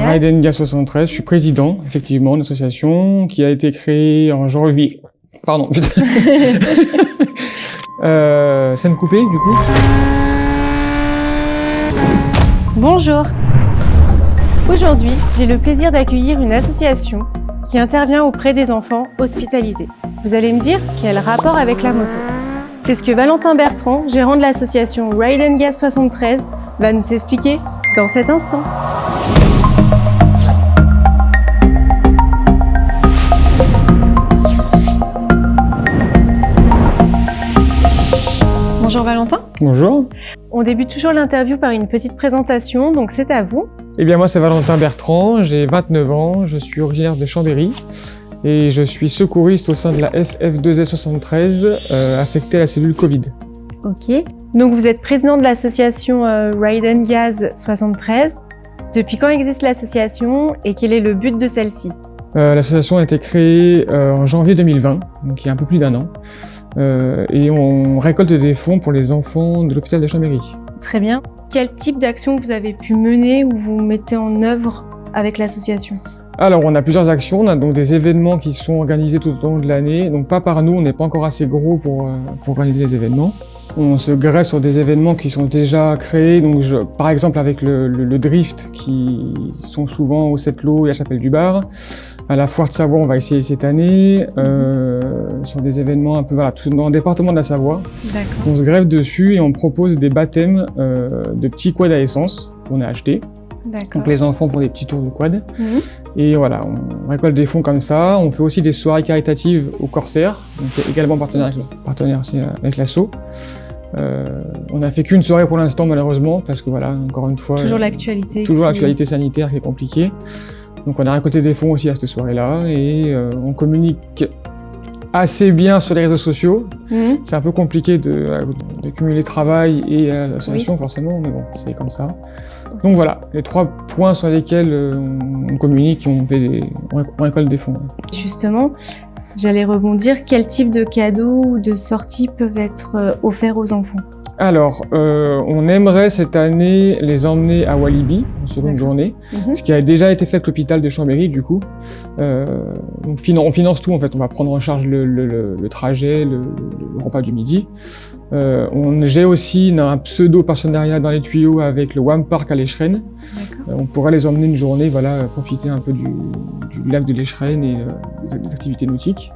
Ride and Gas 73, je suis président, effectivement, d'une association qui a été créée en janvier. Pardon. Scène coupée, du coup. Bonjour. Aujourd'hui, j'ai le plaisir d'accueillir une association qui intervient auprès des enfants hospitalisés. Vous allez me dire quel rapport avec la moto? C'est ce que Valentin Bertrand, gérant de l'association Ride and Gas 73, va nous expliquer dans cet instant. Bonjour Valentin. Bonjour. On débute toujours l'interview par une petite présentation, donc c'est à vous. Eh bien moi c'est Valentin Bertrand, j'ai 29 ans, je suis originaire de Chambéry et je suis secouriste au sein de la FF2S73 affectée à la cellule Covid. Ok, donc vous êtes président de l'association Ride and Gas 73. Depuis quand existe l'association et quel est le but de celle-ci? L'association a été créée en janvier 2020, donc il y a un peu plus d'1 an. Et on récolte des fonds pour les enfants de l'hôpital de Chambéry. Très bien. Quel type d'action vous avez pu mener ou vous mettez en œuvre avec l'association? Alors on a plusieurs actions, on a donc des événements qui sont organisés tout au long de l'année, donc pas par nous, on n'est pas encore assez gros pour organiser les événements. On se greffe sur des événements qui sont déjà créés, donc par exemple avec le drift qui sont souvent au Sept-Lots et à Chapelle-du-Bar. À la Foire de Savoie, on va essayer cette année, sur des événements un peu dans le département de la Savoie. D'accord. On se greffe dessus et on propose des baptêmes de petits quads à essence qu'on a achetés. D'accord. Donc les enfants font des petits tours de quad. Et voilà, on récolte des fonds comme ça. On fait aussi des soirées caritatives au Corsair, donc également partenaire aussi avec l'asso. On n'a fait qu'une soirée pour l'instant malheureusement, parce que voilà, encore une fois... Toujours l'actualité. Toujours l'actualité sanitaire qui est compliquée. Donc on a récolté des fonds aussi à cette soirée-là et on communique assez bien sur les réseaux sociaux. C'est un peu compliqué de cumuler travail et association forcément, mais bon, c'est comme ça. Donc voilà, les 3 points sur lesquels on communique et on récolte des fonds. Justement, j'allais rebondir, quel type de cadeaux ou de sorties peuvent être offerts aux enfants? Alors, on aimerait cette année les emmener à Walibi, en seconde journée, ce qui a déjà été fait avec l'hôpital de Chambéry, du coup. On finance tout, en fait. On va prendre en charge le trajet, le repas du midi. J'ai aussi un pseudo-partenariat dans les tuyaux avec le WAM Park à l'Écheren. On pourrait les emmener une journée, voilà, profiter un peu du lac de l'Écheren et des activités nautiques.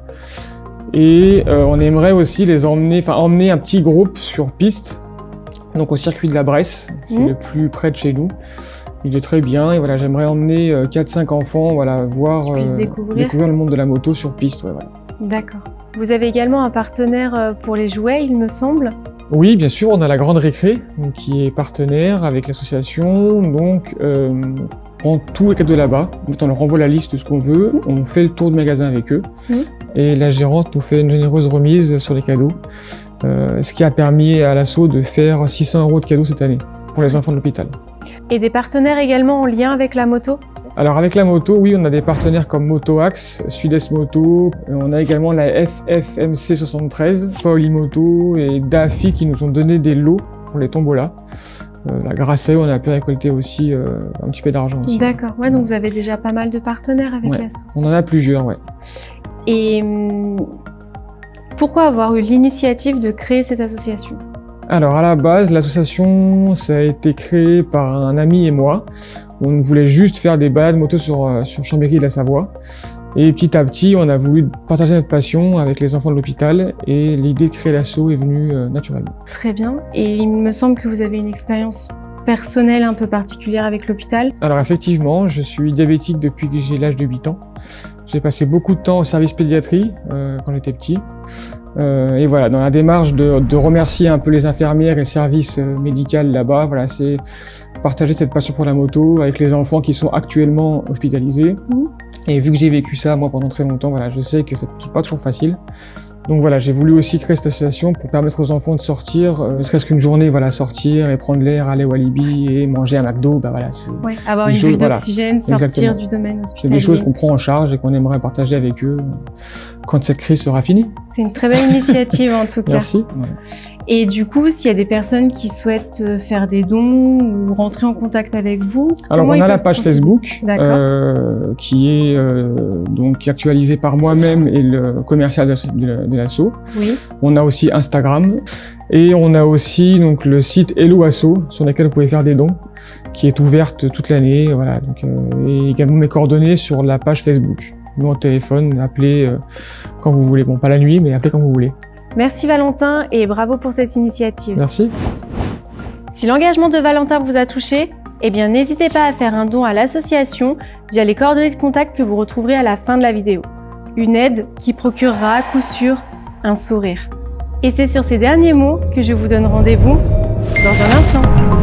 Et on aimerait aussi emmener un petit groupe sur piste, donc au circuit de la Bresse, c'est le plus près de chez nous. Il est très bien et voilà, j'aimerais emmener 4-5 enfants, voilà, découvrir le monde de la moto sur piste. Ouais, voilà. D'accord. Vous avez également un partenaire pour les jouets, il me semble? Oui, bien sûr, on a la Grande Récré, donc, qui est partenaire avec l'association, donc on prend tous les cadeaux là-bas, on leur envoie la liste de ce qu'on veut, on fait le tour de magasin avec eux, et la gérante nous fait une généreuse remise sur les cadeaux, ce qui a permis à l'asso de faire 600 € de cadeaux cette année pour les enfants de l'hôpital. Et des partenaires également en lien avec la moto? Alors avec la moto, oui, on a des partenaires comme Motoax, Sud-Est Moto, on a également la FFMC 73, Paoli Moto et Daffy qui nous ont donné des lots pour les tombolas. Grâce à eux, on a pu récolter aussi un petit peu d'argent aussi. D'accord, ouais, donc vous avez déjà pas mal de partenaires avec l'asso. On en a plusieurs, ouais. Et pourquoi avoir eu l'initiative de créer cette association? Alors à la base, l'association, ça a été créé par un ami et moi. On voulait juste faire des balades moto sur Chambéry et la Savoie. Et petit à petit, on a voulu partager notre passion avec les enfants de l'hôpital et l'idée de créer l'asso est venue naturellement. Très bien. Et il me semble que vous avez une expérience personnelle un peu particulière avec l'hôpital. Alors effectivement, je suis diabétique depuis que j'ai l'âge de 8 ans. J'ai passé beaucoup de temps au service pédiatrie quand j'étais petit. Et voilà, dans la démarche de remercier un peu les infirmières et le service médical là-bas, voilà, c'est partager cette passion pour la moto avec les enfants qui sont actuellement hospitalisés. Et vu que j'ai vécu ça moi pendant très longtemps, voilà, je sais que c'est pas toujours facile. Donc voilà, j'ai voulu aussi créer cette association pour permettre aux enfants de sortir, ne serait-ce qu'une journée, voilà, sortir et prendre l'air, aller au Walibi et manger un McDo, bah voilà, c'est avoir une bulle d'oxygène, sortir du domaine hospitalier. C'est des choses qu'on prend en charge et qu'on aimerait partager avec eux. quand cette crise sera finie. C'est une très belle initiative en tout cas. Merci. Ouais. Et du coup, s'il y a des personnes qui souhaitent faire des dons ou rentrer en contact avec vous, alors on a la page Facebook qui est donc actualisée par moi-même et le commercial de l'asso. Oui. On a aussi Instagram et on a aussi donc le site Hello Asso sur lequel vous pouvez faire des dons, qui est ouverte toute l'année. Voilà. Donc et également mes coordonnées sur la page Facebook. Nous en téléphone, appelez quand vous voulez. Bon, pas la nuit, mais appelez quand vous voulez. Merci Valentin et bravo pour cette initiative. Merci. Si l'engagement de Valentin vous a touché, eh bien n'hésitez pas à faire un don à l'association via les coordonnées de contact que vous retrouverez à la fin de la vidéo. Une aide qui procurera à coup sûr un sourire. Et c'est sur ces derniers mots que je vous donne rendez-vous dans un instant.